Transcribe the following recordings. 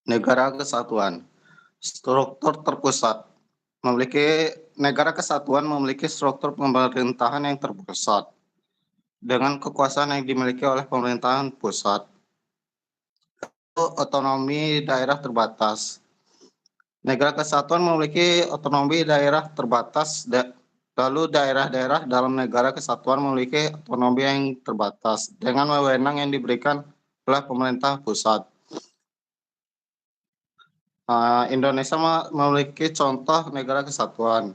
Negara kesatuan. Struktur terpusat. Negara kesatuan memiliki struktur pemerintahan yang terpusat dengan kekuasaan yang dimiliki oleh pemerintahan pusat. Otonomi daerah terbatas. Negara kesatuan memiliki otonomi daerah terbatas, lalu daerah-daerah dalam negara kesatuan memiliki otonomi yang terbatas dengan wewenang yang diberikan oleh pemerintah pusat. Indonesia memiliki contoh negara kesatuan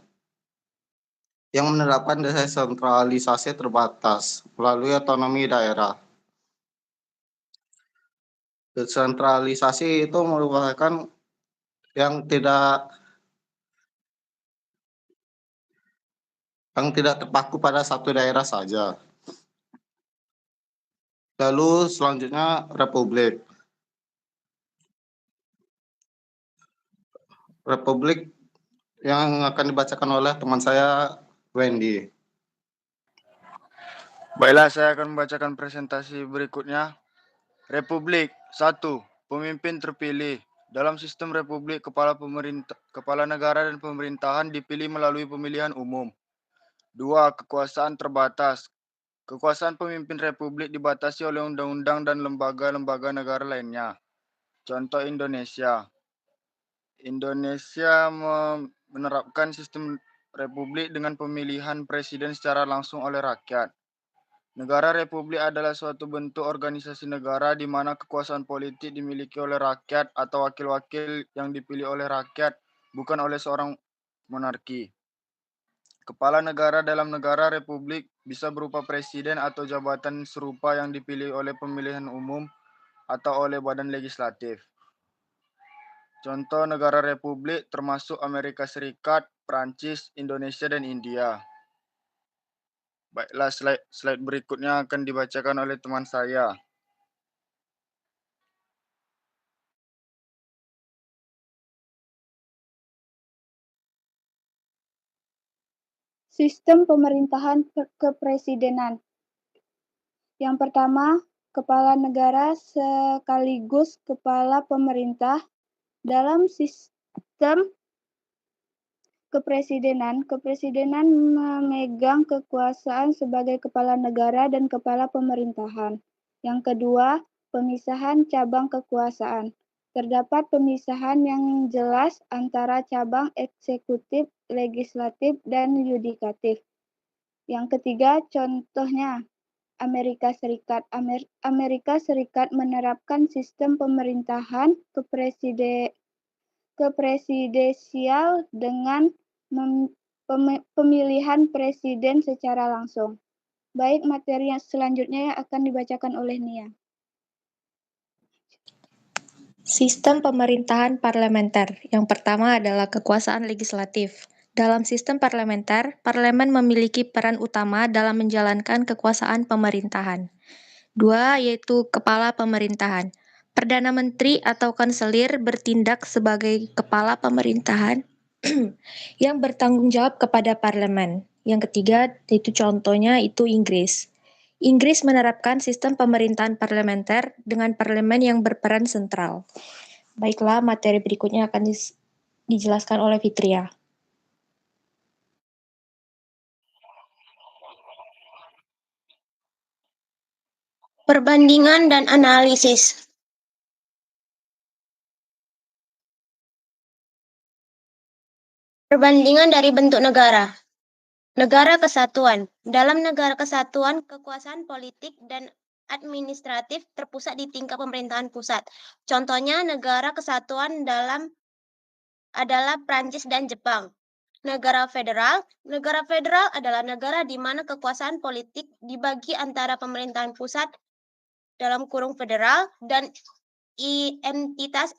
yang menerapkan desentralisasi terbatas melalui otonomi daerah. Desentralisasi itu merupakan yang tidak terpaku pada satu daerah saja. Lalu selanjutnya republik. Republik yang akan dibacakan oleh teman saya, Wendy. Baiklah, saya akan membacakan presentasi berikutnya. Republik 1. Pemimpin terpilih. Dalam sistem republik, kepala negara dan pemerintahan dipilih melalui pemilihan umum. 2. Kekuasaan terbatas. Kekuasaan pemimpin republik dibatasi oleh undang-undang dan lembaga-lembaga negara lainnya. Contoh Indonesia. Indonesia menerapkan sistem republik dengan pemilihan presiden secara langsung oleh rakyat. Negara republik adalah suatu bentuk organisasi negara di mana kekuasaan politik dimiliki oleh rakyat atau wakil-wakil yang dipilih oleh rakyat, bukan oleh seorang monarki. Kepala negara dalam negara republik bisa berupa presiden atau jabatan serupa yang dipilih oleh pemilihan umum atau oleh badan legislatif. Contoh negara republik termasuk Amerika Serikat, Prancis, Indonesia, dan India. Baiklah, slide berikutnya akan dibacakan oleh teman saya. Sistem pemerintahan kepresidenan. Yang pertama, kepala negara sekaligus kepala pemerintah. Dalam sistem kepresidenan memegang kekuasaan sebagai kepala negara dan kepala pemerintahan. Yang kedua, pemisahan cabang kekuasaan. Terdapat pemisahan yang jelas antara cabang eksekutif, legislatif, dan yudikatif. Yang ketiga, contohnya Amerika Serikat. Amerika Serikat menerapkan sistem pemerintahan kepresidensial dengan pemilihan presiden secara langsung. Baik, materi yang selanjutnya yang akan dibacakan oleh Nia. Sistem pemerintahan parlementer. Yang pertama adalah kekuasaan legislatif. Dalam sistem parlementer, parlemen memiliki peran utama dalam menjalankan kekuasaan pemerintahan. Dua, yaitu kepala pemerintahan. Perdana Menteri atau kanselir bertindak sebagai kepala pemerintahan yang bertanggung jawab kepada parlemen. Yang ketiga, yaitu contohnya itu Inggris. Inggris menerapkan sistem pemerintahan parlementer dengan parlemen yang berperan sentral. Baiklah, materi berikutnya akan dijelaskan oleh Fitria. Perbandingan dan analisis. Perbandingan dari bentuk negara. Negara kesatuan. Dalam negara kesatuan, kekuasaan politik dan administratif terpusat di tingkat pemerintahan pusat. Contohnya negara kesatuan adalah Prancis dan Jepang. Negara federal adalah negara di mana kekuasaan politik dibagi antara pemerintahan pusat dalam kurung federal dan entitas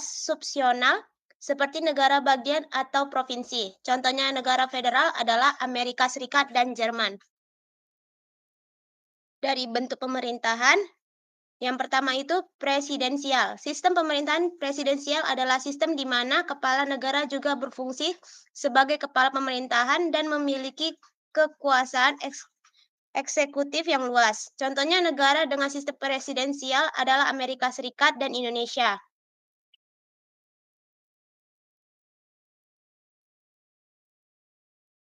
subsional seperti negara bagian atau provinsi. Contohnya negara federal adalah Amerika Serikat dan Jerman. Dari bentuk pemerintahan, yang pertama itu presidensial. Sistem pemerintahan presidensial adalah sistem di mana kepala negara juga berfungsi sebagai kepala pemerintahan dan memiliki kekuasaan eksekutif yang luas. Contohnya negara dengan sistem presidensial adalah Amerika Serikat dan Indonesia.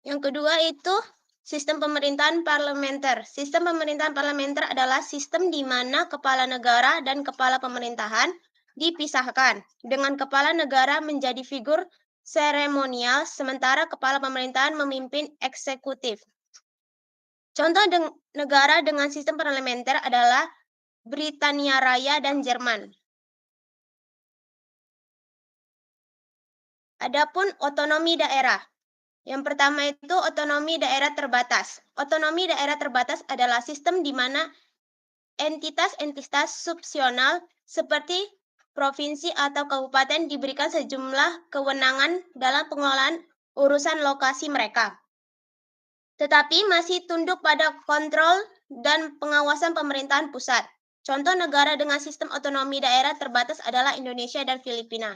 Yang kedua itu sistem pemerintahan parlementer. Sistem pemerintahan parlementer adalah sistem di mana kepala negara dan kepala pemerintahan dipisahkan, dengan kepala negara menjadi figur seremonial, sementara kepala pemerintahan memimpin eksekutif. Contoh negara dengan sistem parlementer adalah Britania Raya dan Jerman. Adapun otonomi daerah. Yang pertama itu otonomi daerah terbatas. Otonomi daerah terbatas adalah sistem di mana entitas-entitas subsional seperti provinsi atau kabupaten diberikan sejumlah kewenangan dalam pengelolaan urusan lokasi mereka, tetapi masih tunduk pada kontrol dan pengawasan pemerintahan pusat. Contoh negara dengan sistem otonomi daerah terbatas adalah Indonesia dan Filipina.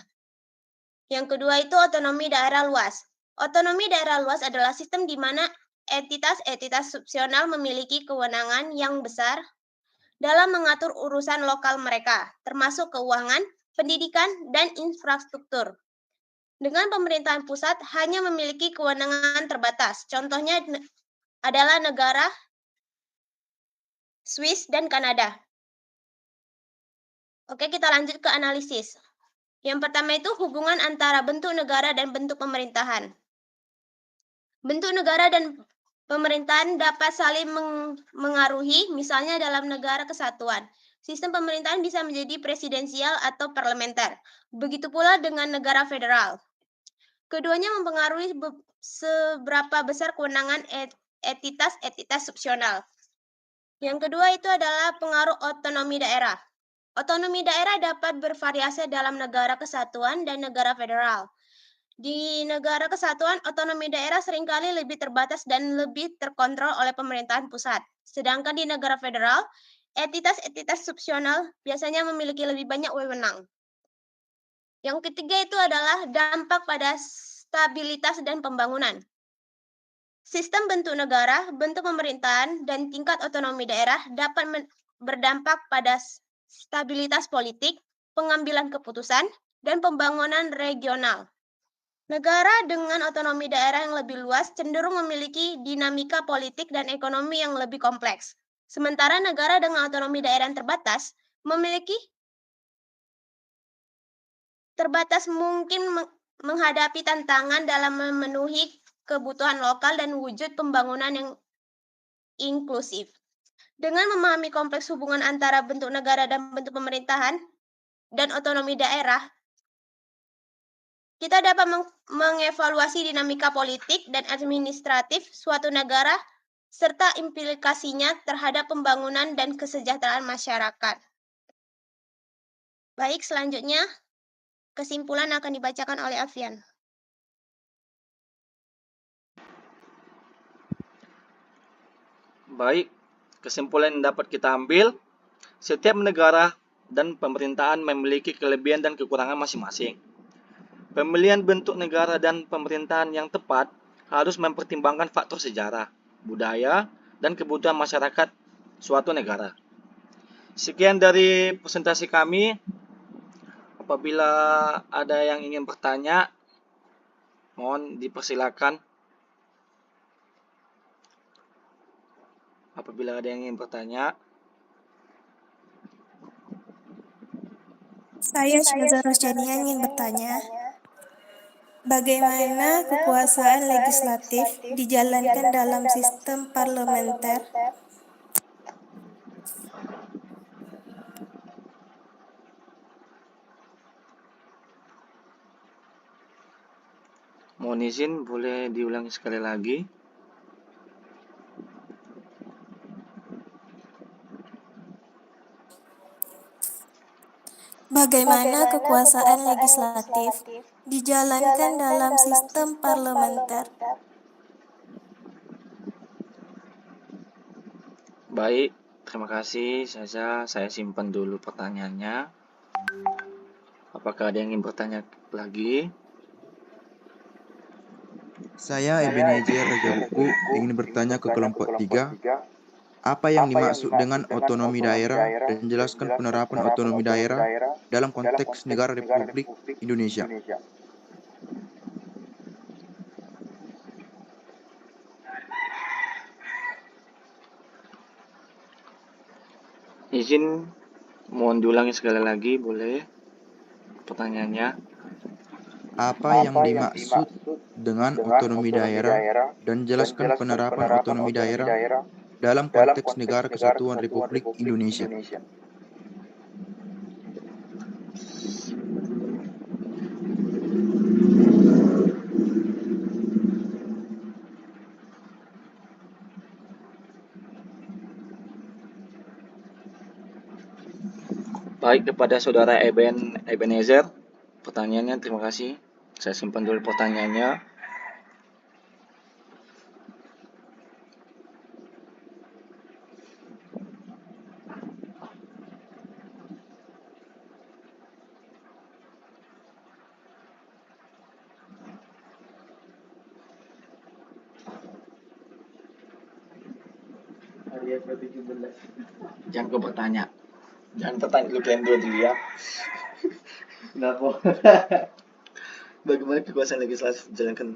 Yang kedua itu otonomi daerah luas. Otonomi daerah luas adalah sistem di mana entitas subsional memiliki kewenangan yang besar dalam mengatur urusan lokal mereka, termasuk keuangan, pendidikan, dan infrastruktur. Dengan pemerintahan pusat hanya memiliki kewenangan terbatas. Contohnya adalah negara Swiss dan Kanada. Oke, kita lanjut ke analisis. Yang pertama itu hubungan antara bentuk negara dan bentuk pemerintahan. Bentuk negara dan pemerintahan dapat saling mengaruhi, misalnya dalam negara kesatuan. Sistem pemerintahan bisa menjadi presidensial atau parlementer. Begitu pula dengan negara federal. Keduanya mempengaruhi seberapa besar kewenangan entitas subsional. Yang kedua itu adalah pengaruh otonomi daerah. Otonomi daerah dapat bervariasi dalam negara kesatuan dan negara federal. Di negara kesatuan, otonomi daerah seringkali lebih terbatas dan lebih terkontrol oleh pemerintahan pusat. Sedangkan di negara federal, entitas subsional biasanya memiliki lebih banyak wewenang. Yang ketiga itu adalah dampak pada stabilitas dan pembangunan. Sistem bentuk negara, bentuk pemerintahan, dan tingkat otonomi daerah dapat berdampak pada stabilitas politik, pengambilan keputusan, dan pembangunan regional. Negara dengan otonomi daerah yang lebih luas cenderung memiliki dinamika politik dan ekonomi yang lebih kompleks. Sementara negara dengan otonomi daerah yang terbatas mungkin menghadapi tantangan dalam memenuhi kebutuhan lokal dan wujud pembangunan yang inklusif. Dengan memahami kompleks hubungan antara bentuk negara dan bentuk pemerintahan dan otonomi daerah, kita dapat mengevaluasi dinamika politik dan administratif suatu negara serta implikasinya terhadap pembangunan dan kesejahteraan masyarakat. Baik, selanjutnya kesimpulan akan dibacakan oleh Afian. Baik, kesimpulan yang dapat kita ambil, setiap negara dan pemerintahan memiliki kelebihan dan kekurangan masing-masing. Pemilihan bentuk negara dan pemerintahan yang tepat harus mempertimbangkan faktor sejarah, budaya, dan kebutuhan masyarakat suatu negara. Sekian dari presentasi kami. Apabila ada yang ingin bertanya, mohon dipersilakan. Apabila ada yang ingin bertanya. Saya Syaza Rosjania ingin bertanya, bagaimana kekuasaan legislatif dijalankan dalam sistem parlementer? Mohon izin, boleh diulangi sekali lagi? Bagaimana kekuasaan legislatif dijalankan dalam sistem parlementer? Baik, terima kasih Syaza. Saya simpan dulu pertanyaannya. Apakah ada yang ingin bertanya lagi? Saya Ebenezer Rajabuku ingin bertanya ke kelompok 3, apa yang dimaksud dengan otonomi daerah dan jelaskan penerapan otonomi daerah dalam konteks negara Republik Indonesia. Izin, mohon diulangi sekali lagi, boleh? Pertanyaannya. Apa yang dimaksud dengan otonomi daerah dan jelaskan penerapan otonomi daerah dalam konteks negara kesatuan Republik Indonesia. Baik, kepada saudara Ebenezer, pertanyaannya terima kasih. Saya simpan dulu pertanyaannya. Jangan kau bertanya. Jangan bertanya dulu, kalian dulu ya. Kenapa? Bagaimana kekuasaan legislatif dijalankan?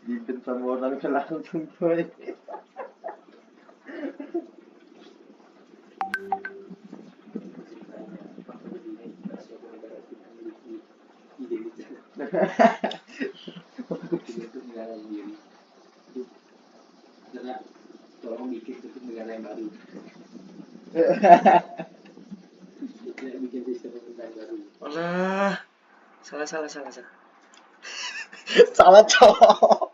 Dipin sama orang langsung coy. Tolong bikin negara yang baru. Bikin sistem pemerintahan baru. Alah, salah. Salah cowok.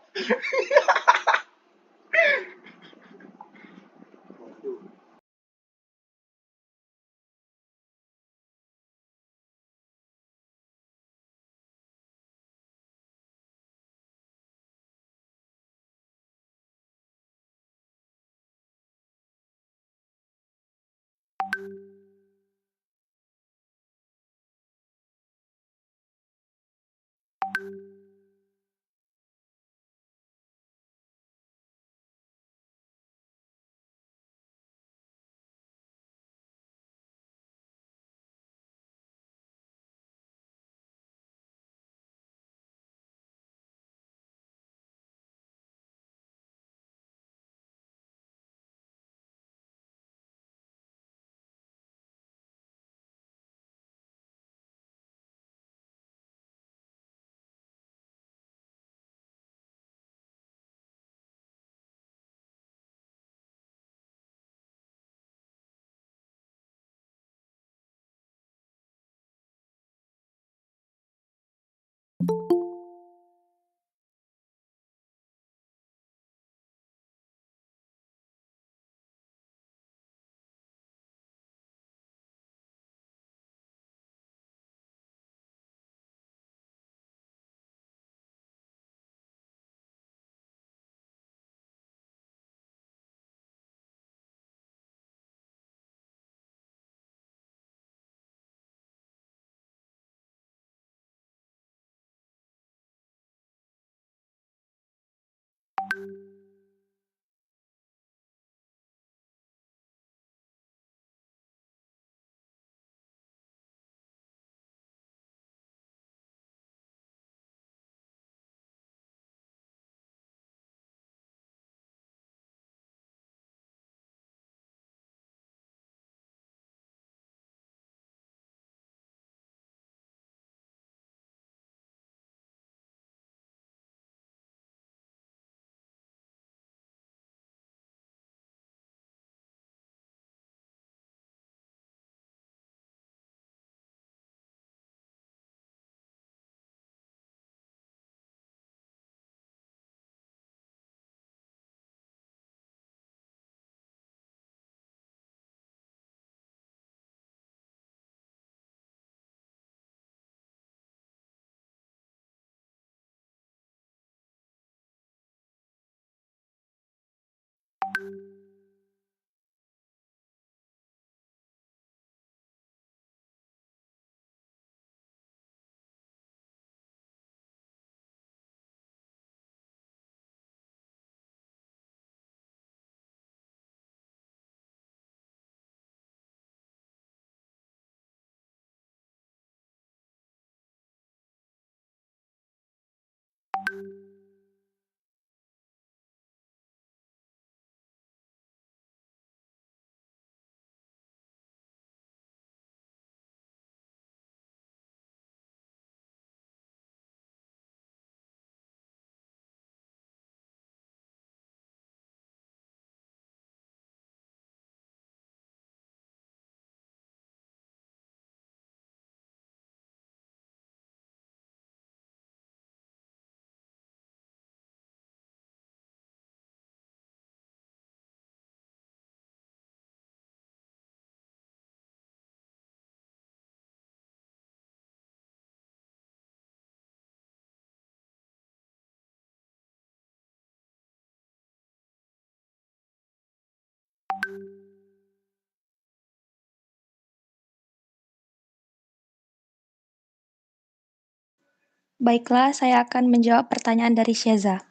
Baiklah, saya akan menjawab pertanyaan dari Syeza.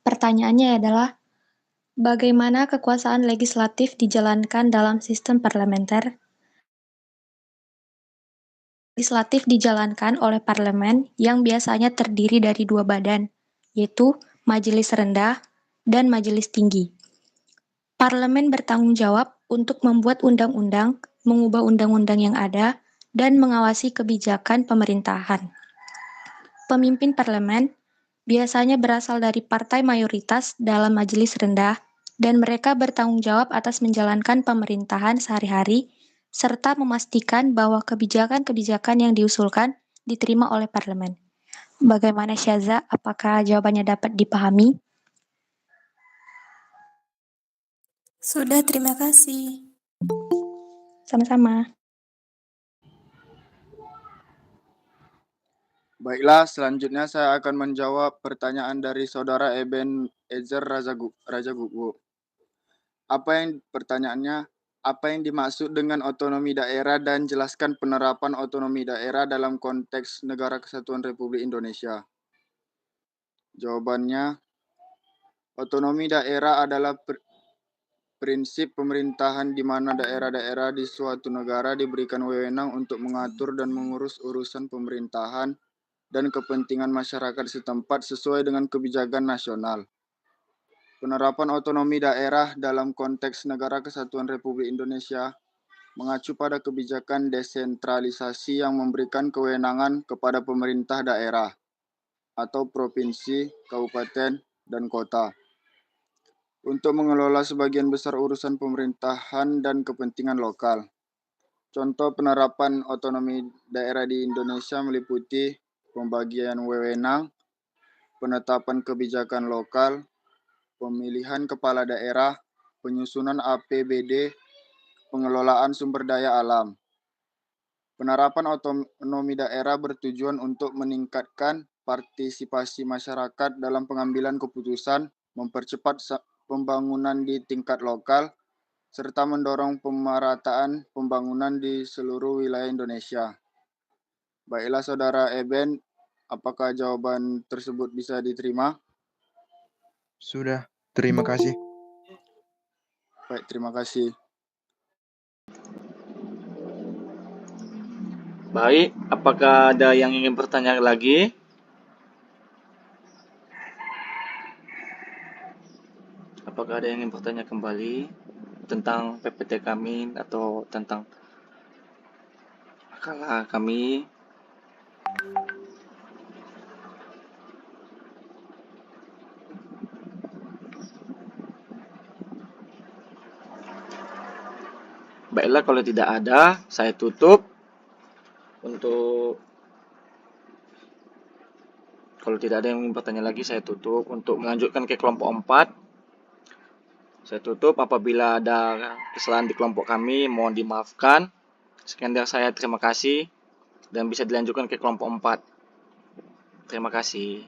Pertanyaannya adalah, bagaimana kekuasaan legislatif dijalankan dalam sistem parlementer? Legislatif dijalankan oleh parlemen yang biasanya terdiri dari dua badan, yaitu Majelis Rendah dan Majelis Tinggi. Parlemen bertanggung jawab untuk membuat undang-undang, mengubah undang-undang yang ada, dan mengawasi kebijakan pemerintahan. Pemimpin parlemen biasanya berasal dari partai mayoritas dalam Majelis Rendah, dan mereka bertanggung jawab atas menjalankan pemerintahan sehari-hari, serta memastikan bahwa kebijakan-kebijakan yang diusulkan diterima oleh parlemen. Bagaimana Syaza? Apakah jawabannya dapat dipahami? Sudah, terima kasih. Sama-sama. Baiklah, selanjutnya saya akan menjawab pertanyaan dari Saudara Eben Ezer Rajagugu. Pertanyaannya, apa yang dimaksud dengan otonomi daerah dan jelaskan penerapan otonomi daerah dalam konteks Negara Kesatuan Republik Indonesia? Jawabannya, otonomi daerah adalah prinsip pemerintahan di mana daerah-daerah di suatu negara diberikan wewenang untuk mengatur dan mengurus urusan pemerintahan dan kepentingan masyarakat setempat sesuai dengan kebijakan nasional. Penerapan otonomi daerah dalam konteks Negara Kesatuan Republik Indonesia mengacu pada kebijakan desentralisasi yang memberikan kewenangan kepada pemerintah daerah atau provinsi, kabupaten, dan kota untuk mengelola sebagian besar urusan pemerintahan dan kepentingan lokal. Contoh penerapan otonomi daerah di Indonesia meliputi pembagian wewenang, penetapan kebijakan lokal, pemilihan kepala daerah, penyusunan APBD, pengelolaan sumber daya alam. Penerapan otonomi daerah bertujuan untuk meningkatkan partisipasi masyarakat dalam pengambilan keputusan, mempercepat pembangunan di tingkat lokal, serta mendorong pemerataan pembangunan di seluruh wilayah Indonesia. Baiklah Saudara Eben, apakah jawaban tersebut bisa diterima? Sudah, terima kasih. Baik, terima kasih. Baik, apakah ada yang ingin bertanya lagi? Apakah ada yang ingin bertanya kembali tentang PPT kami atau tentang makalah kami? Baiklah, kalau tidak ada, saya tutup. Kalau tidak ada yang ingin bertanya lagi, saya tutup. Untuk melanjutkan ke kelompok 4, saya tutup. Apabila ada kesalahan di kelompok kami, mohon dimaafkan. Sekian dari saya, terima kasih. Dan bisa dilanjutkan ke kelompok 4. Terima kasih.